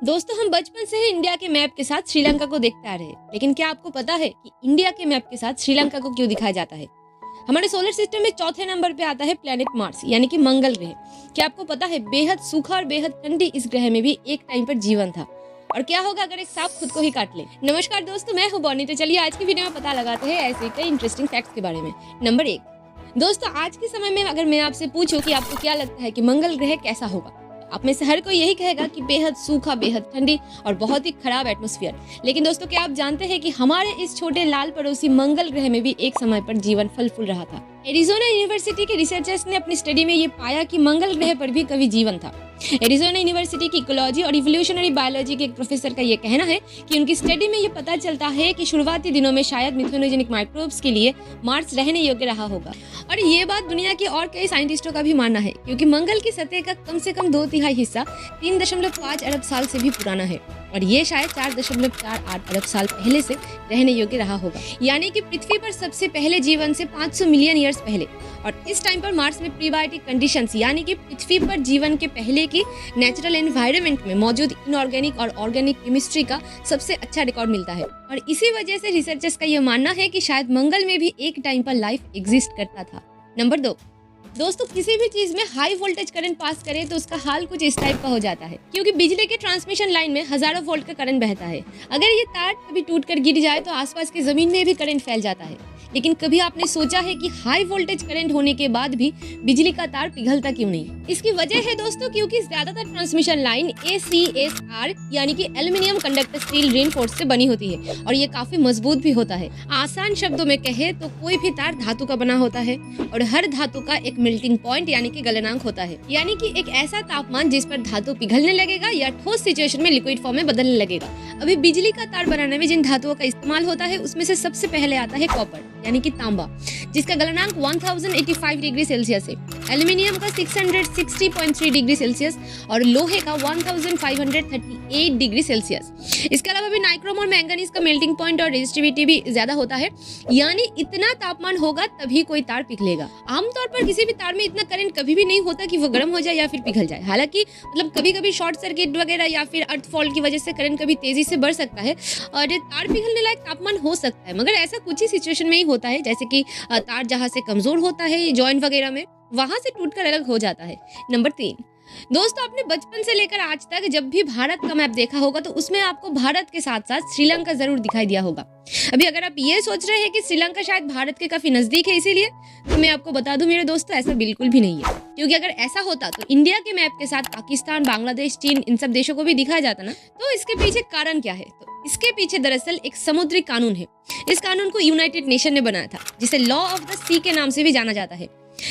दोस्तों हम बचपन से ही इंडिया के मैप के साथ श्रीलंका को देखते आ रहे हैं, लेकिन क्या आपको पता है कि इंडिया के मैप के साथ श्रीलंका को क्यों दिखाया जाता है? हमारे सोलर सिस्टम में चौथे नंबर पे आता है प्लेनेट मार्स यानी कि मंगल ग्रह। क्या आपको पता है बेहद सूखा और बेहद ठंडी इस ग्रह में भी एक टाइम पर जीवन था? और क्या होगा अगर एक सांप खुद को ही काट ले? नमस्कार दोस्तों, मैं हूं बॉनी। तो चलिए आज की वीडियो में पता लगाते हैं ऐसे कई इंटरेस्टिंग फैक्ट्स के बारे में। नंबर 1, दोस्तों आज के समय में अगर मैं आपसे पूछूं कि आपको क्या लगता है कि मंगल ग्रह कैसा होगा, आप में से हर कोई यही कहेगा कि बेहद सूखा, बेहद ठंडी और बहुत ही खराब एटमॉस्फेयर। लेकिन दोस्तों क्या आप जानते हैं कि हमारे इस छोटे लाल पड़ोसी मंगल ग्रह में भी एक समय पर जीवन फल फूल रहा था। एरिजोना यूनिवर्सिटी के रिसर्चर्स ने अपनी स्टडी में ये पाया कि मंगल ग्रह पर भी कभी जीवन था। एरिजोना यूनिवर्सिटी की इकोलॉजी और इवोल्यूशनरी बायोलॉजी के एक प्रोफेसर का ये कहना है कि उनकी स्टडी में ये पता चलता है कि शुरुआती दिनों में शायद मिथेनोजेनिक माइक्रोब्स के लिए मार्स रहने योग्य रहा होगा। और ये बात दुनिया के और कई साइंटिस्टों का भी मानना है, क्योंकि मंगल की सतह का कम से कम 2/3 हिस्सा 3.5 अरब साल से भी पुराना है और ये शायद 4.48 अरब साल पहले से रहने योग्य रहा होगा। यानी कि पृथ्वी पर सबसे पहले जीवन से 500 मिलियन ईयर्स पहले। और इस टाइम पर मार्स में प्रीबायोटिक कंडीशंस यानी कि पृथ्वी पर जीवन के पहले की नेचुरल एनवायरनमेंट में मौजूद इनऑर्गेनिक और ऑर्गेनिक केमिस्ट्री का सबसे अच्छा रिकॉर्ड मिलता है। और इसी वजह से रिसर्चर्स का यह मानना है कि शायद मंगल में भी एक टाइम पर लाइफ एग्जिस्ट करता था। नंबर 2, दोस्तों किसी भी चीज में हाई वोल्टेज करंट पास करे तो उसका हाल कुछ इस टाइप का हो जाता है, क्योंकि बिजली के ट्रांसमिशन लाइन में हजारों वोल्ट का करंट बहता है। अगर ये तार कभी टूटकर गिर जाए तो आसपास की जमीन में भी करंट फैल जाता है। लेकिन कभी आपने सोचा है कि हाई वोल्टेज करंट होने के बाद भी बिजली का तार पिघलता क्यों नहीं? इसकी वजह है दोस्तों क्योंकि ज्यादातर ट्रांसमिशन लाइन ACSR यानी कि एल्युमिनियम कंडक्टर स्टील रेनफोर्स से बनी होती है और ये काफी मजबूत भी होता है। आसान शब्दों में कहे तो कोई भी तार धातु का बना होता है और हर धातु का एक मेल्टिंग पॉइंट यानी कि गलनांक होता है, यानी कि एक ऐसा तापमान जिस पर धातु पिघलने लगेगा या ठोस सिचुएशन में लिक्विड फॉर्म में बदलने लगेगा। अभी बिजली का तार बनाने में जिन धातुओं का इस्तेमाल होता है उसमें से सबसे पहले आता है कॉपर यानी कि तांबा, जिसका गलनांक 1085 डिग्री सेल्सियस है। एल्युमिनियम का 660.3 डिग्री सेल्सियस और लोहे का 1538 डिग्री सेल्सियस। इसके अलावा भी नाइक्रोम और मैंगनीज का मेल्टिंग पॉइंट और रेजिस्टिविटी भी ज्यादा होता है, यानी इतना तापमान होगा तभी कोई तार पिघलेगा। आमतौर पर किसी भी तार में इतना करंट कभी भी नहीं होता कि वो गर्म हो जाए या फिर पिघल जाए। हालांकि कभी कभी शॉर्ट सर्किट वगैरह या फिर अर्थ फॉल की वजह से करंट कभी तेजी से बढ़ सकता है और तार पिघलने लायक तापमान हो सकता है, मगर ऐसा कुछ ही सिचुएशन में ही होता है, जैसे कि तार जहां से कमजोर होता है जॉइंट वगैरह में, वहां से टूटकर अलग हो जाता है। नंबर 3, दोस्तों आपने बचपन से लेकर आज तक जब भी भारत का मैप देखा होगा तो उसमें आपको भारत के साथ साथ श्रीलंका जरूर दिखाई दिया होगा। अभी अगर आप ये सोच रहे हैं कि श्रीलंका शायद भारत के काफी नजदीक है इसीलिए, तो मैं आपको बता दूं मेरे दोस्तों ऐसा बिल्कुल भी नहीं है। क्योंकि अगर ऐसा होता तो इंडिया के मैप के साथ पाकिस्तान, बांग्लादेश, चीन इन सब देशों को भी दिखाया जाता ना। तो इसके पीछे कारण क्या है? तो इसके पीछे दरअसल एक समुद्री कानून है। इस कानून को यूनाइटेड नेशन ने बनाया था, जिसे लॉ ऑफ द सी के नाम से भी जाना जाता है।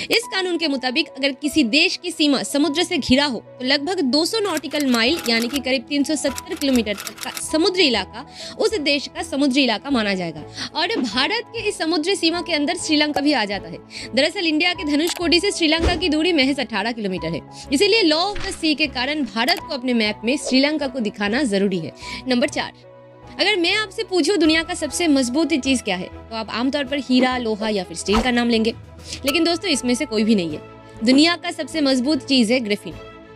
इस कानून के मुताबिक अगर किसी देश की सीमा समुद्र से घिरा हो तो लगभग 200 नॉटिकल माइल यानी कि करीब 370 किलोमीटर तक का समुद्री इलाका उस देश का समुद्री इलाका माना जाएगा। और भारत के इस समुद्री सीमा के अंदर श्रीलंका भी आ जाता है। दरअसल इंडिया के धनुषकोडी से श्रीलंका की दूरी महज 18 किलोमीटर है, इसीलिए लॉ ऑफ द सी के कारण भारत को अपने मैप में श्रीलंका को दिखाना जरूरी है। नंबर 4, अगर मैं आपसे पूछूं दुनिया का सबसे मजबूत चीज क्या है तो आप आमतौर पर हीरा, लोहा या फिर स्टील का नाम लेंगे, लेकिन दोस्तों इसमें से कोई भी नहीं है। दुनिया का सबसे मजबूत चीज है ग्रेफीन।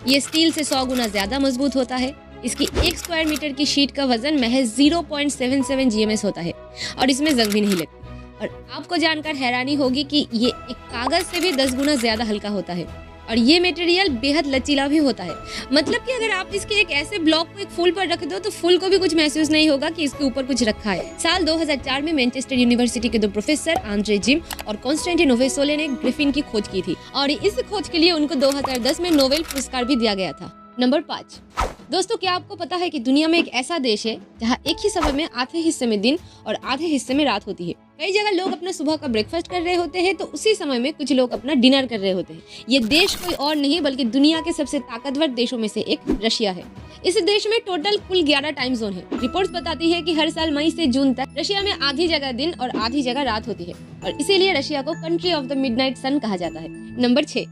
ये स्टील से 100 गुना ज्यादा मजबूत होता है। इसकी 1 स्क्वायर मीटर की शीट का वजन महज 0.77 GMS होता है और इसमें जंग भी नहीं लगती। और आपको जानकर हैरानी होगी कि ये एक कागज से भी 10 गुना ज्यादा हल्का होता है और ये मटेरियल बेहद लचीला भी होता है। मतलब कि अगर आप इसके एक ऐसे ब्लॉक को एक फूल पर रख दो तो फूल को भी कुछ महसूस नहीं होगा कि इसके ऊपर कुछ रखा है। साल 2004 में मैनचेस्टर यूनिवर्सिटी के 2 प्रोफेसर आंद्रे जिम और कॉन्स्टेंटिन नोवोसोले ने ग्रिफिन की खोज की थी और इस खोज के लिए उनको 2010 में नोबेल पुरस्कार भी दिया गया था। नंबर 5, दोस्तों क्या आपको पता है कि दुनिया में एक ऐसा देश है जहाँ एक ही समय में आधे हिस्से में दिन और आधे हिस्से में रात होती है। कई जगह लोग अपना सुबह का ब्रेकफास्ट कर रहे होते हैं तो उसी समय में कुछ लोग अपना डिनर कर रहे होते हैं। ये देश कोई और नहीं बल्कि दुनिया के सबसे ताकतवर देशों में से एक रशिया है। इस देश में टोटल कुल 11 टाइम जोन है। रिपोर्ट्स बताती है कि हर साल मई से जून तक रशिया में आधी जगह दिन और आधी जगह रात होती है और इसीलिए रशिया को कंट्री ऑफ द मिडनाइट सन कहा जाता है। नंबर 6,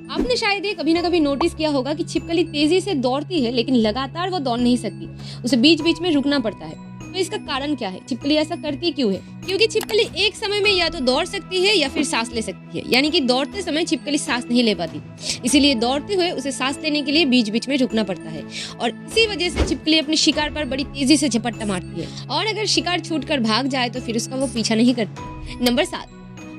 आपने शायद ये कभी ना कभी नोटिस किया होगा कि छिपकली तेजी से दौड़ती है लेकिन लगातार वो दौड़ नहीं सकती, उसे बीच बीच में रुकना पड़ता है। तो इसका कारण क्या है? छिपकली ऐसा करती क्यों है? क्योंकि छिपकली एक समय में या तो दौड़ सकती है या फिर सांस ले सकती है, यानी कि दौड़ते समय छिपकली सांस नहीं ले पाती, इसीलिए दौड़ते हुए उसे सांस लेने के लिए बीच बीच में रुकना पड़ता है और इसी वजह से छिपकली अपने शिकार पर बड़ी तेजी से झपट्टा मारती है और अगर शिकार छूट कर भाग जाए तो फिर उसका वो पीछा नहीं करती। नंबर 7,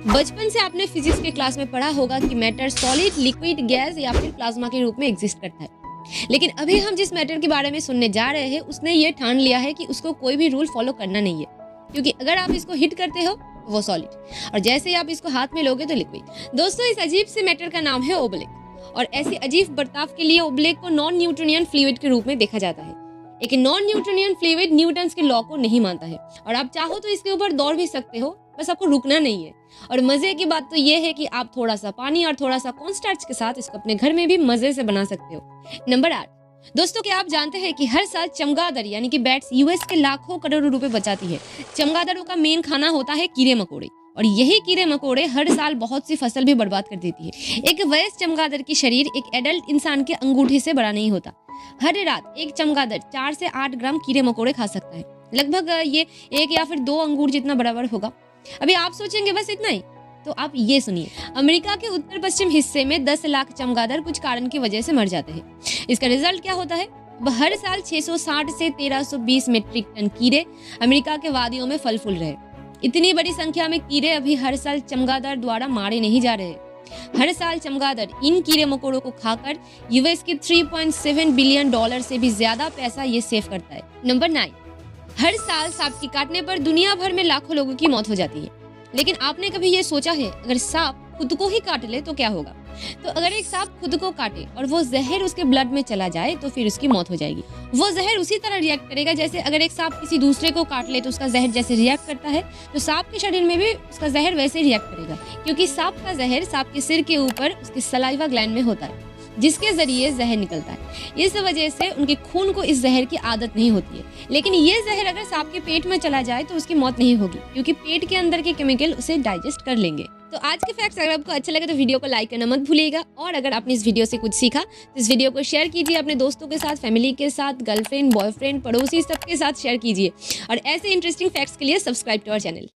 बचपन से आपने फिजिक्स के क्लास में पढ़ा होगा कि मैटर सॉलिड, लिक्विड, गैस या फिर प्लाज्मा के रूप में एग्जिस्ट करता है। लेकिन अभी हम जिस मैटर के बारे में सुनने जा रहे हैं उसने ये ठान लिया है कि उसको कोई भी रूल फॉलो करना नहीं है, क्योंकि अगर आप इसको हिट करते हो तो वो सॉलिड और जैसे ही आप इसको हाथ में लोगे तो लिक्विड। दोस्तों, इस अजीब से मैटर का नाम है ओब्लिक और ऐसे अजीब बर्ताव के लिए ओब्लिक को नॉन न्यूटोनियन फ्लूइड के रूप में देखा जाता है। लेकिन नॉन न्यूटोनियन फ्लूइड न्यूटन्स के लॉ को नहीं मानता है और आप चाहो तो इसके ऊपर दौड़ भी सकते हो, बस आपको रुकना नहीं है। और मजे की बात तो ये है कि आप थोड़ा सा पानी और थोड़ा सा कॉर्नस्टार्च के साथ इसको अपने घर में भी मजे से बना सकते हो। नंबर 8, दोस्तों, क्या आप जानते हैं कि हर साल चमगादड़ यानी कि बैट्स यूएस के लाखों करोड़ों रुपए बचाती है। चमगादड़ों का मेन खाना होता है कीड़े मकोड़े और यही कीड़े मकोड़े हर साल बहुत सी फसल भी बर्बाद कर देती है। एक वयस्क चमगादड़ की शरीर एक एडल्ट इंसान के अंगूठे से बड़ा नहीं होता। हर रात एक चमगादड़ 4 से 8 ग्राम कीड़े मकोड़े खा सकता है। लगभग ये 1 या फिर 2 अंगूर जितना बराबर होगा। अभी आप सोचेंगे बस इतना ही, तो आप ये सुनिए। अमेरिका के उत्तर पश्चिम हिस्से में 10 लाख चमगादड़ कुछ कारण की वजह से मर जाते हैं। इसका रिजल्ट क्या होता है? हर साल 660 से 1320 मीट्रिक टन कीड़े अमेरिका के वादियों में फल फूल रहे। इतनी बड़ी संख्या में कीड़े अभी हर साल चमगादड़ द्वारा मारे नहीं जा रहे। हर साल चमगादड़ इन कीड़े मकोड़ों को खाकर यूएस के 3.7 बिलियन डॉलर से भी ज्यादा पैसा ये सेव करता है। नंबर 9, हर साल सांप के काटने पर दुनिया भर में लाखों लोगों की मौत हो जाती है। लेकिन आपने कभी ये सोचा है अगर सांप खुद को ही काट ले तो क्या होगा? तो अगर एक सांप खुद को काटे और वो जहर उसके ब्लड में चला जाए तो फिर उसकी मौत हो जाएगी। वो जहर उसी तरह रिएक्ट करेगा जैसे अगर एक सांप किसी दूसरे को काट ले तो उसका जहर जैसे रिएक्ट करता है, तो सांप के शरीर में भी उसका जहर वैसे रिएक्ट करेगा, क्योंकि सांप का जहर सांप के सिर के ऊपर उसके सलाइवा ग्लैंड में होता है, जिसके जरिए जहर निकलता है। इस वजह से उनके खून को इस जहर की आदत नहीं होती है। लेकिन ये जहर अगर सांप के पेट में चला जाए तो उसकी मौत नहीं होगी, क्योंकि पेट के अंदर के केमिकल उसे डाइजेस्ट कर लेंगे। तो आज के फैक्ट्स अगर आपको अच्छा लगे तो वीडियो को लाइक करना मत भूलिएगा और अगर आपने इस वीडियो से कुछ सीखा तो इस वीडियो को शेयर कीजिए अपने दोस्तों के साथ, फैमिली के साथ, गर्लफ्रेंड, बॉयफ्रेंड, पड़ोसी, सबके साथ शेयर कीजिए और ऐसे इंटरेस्टिंग फैक्ट्स के लिए सब्सक्राइब टू आवर चैनल।